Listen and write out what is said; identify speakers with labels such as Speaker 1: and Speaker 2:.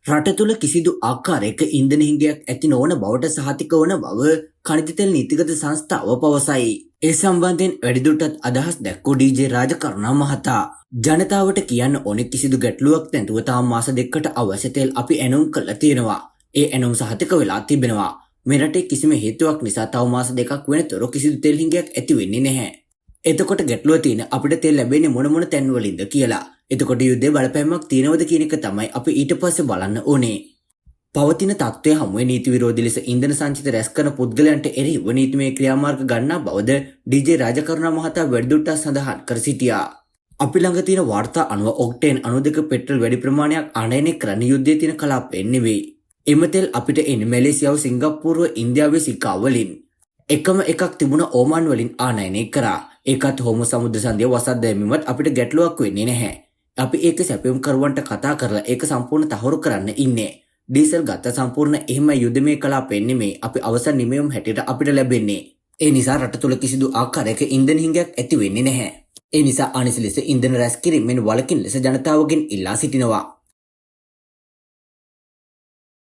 Speaker 1: රට තුළ කිසිදු ආකාරයක ඉන්ධන හිඟයක් ඇති නොවන බවට සහතික වන බව ඛනිජ තෙල් නීතිගත සංස්ථාව පවසයි. ඒ සම්බන්ධයෙන් වැඩිදුරටත් අදහස් දැක්වූ ඩී.ජේ. රාජකරුණා මහතා ජනතාවට කියන්න ඕනේ කිසිදු ගැටලුවක් නැතුව තාම මාස දෙකකට අවශ්‍ය තෙල් අපි ඇනුම් කළා තියෙනවා. ඒ ඇනුම් සහතික වෙලා තිබෙනවා. මේ රටේ කිසිම හේතුවක් නිසා තව මාස දෙකක් වෙනතුරු කිසිදු තෙල් හිඟයක් ඇති වෙන්නේ නැහැ. එතකොට ගැටලුව තියෙන අපිට තෙල් ලැබෙන්නේ මොන තැන්වලින්ද කියලා. එතකොට යුද්ධයේ බලපෑමක් තියෙනවද කියන එක තමයි අපි ඊට පස්සේ බලන්න ඕනේ. පවතින තත්ත්වය හමුවේ නීති විරෝධී ලෙස ඉන්ධන සංචිත රැස් කරන පුද්ගලයන්ට එරෙහිව නීතිමය ක්‍රියාමාර්ග ගන්නා බවද ඩී.ජේ. රාජකරුණා මහතා වැඩිදුරටත් සඳහන් කර සිටියා. අපි ළඟ තියෙන වාර්තා අනුව ඔක්ටේන් 92 පෙට්‍රල් වැඩි ප්‍රමාණයක් ආනයනය කරන්න යුද්ධයේ තියෙන කලාපයෙන් නෙවෙයි. එම තෙල් අපිට එන්නේ මැලේසියාව, සිංගප්පූරුව, ඉන්දියාවේ සිකා වලින්. එකම එකක් තිබුණ ඕමාන් වලින් ආනයනය කරා. ඒකත් හෝම සමුද්‍ර සන්ධිය වසත් දැමීමත් අපිට ගැටලුවක් වෙන්නේ නැහැ. අපි ඒක සැපයුම් කරුවන්ට කතා කරලා ඒක සම්පූර්ණ තහවුරු කරන්න ඉන්නේ. ඩීසල් ගත්ත සම්පූර්ණ එහෙම යුද්ධමය කලාපයෙන් නෙමෙයි අපි අවසන් නිමයුම් හැටියට අපිට ලැබෙන්නේ. ඒ නිසා රට තුළ කිසිදු ආකාරයක ඉන්ධන හිඟයක් ඇති වෙන්නේ නැහැ. ඒ නිසා අනිසි ලෙස ඉන්ධන රැස් කිරීමෙන් වළකින ලෙස ජනතාවගෙන් ඉල්ලා සිටිනවා.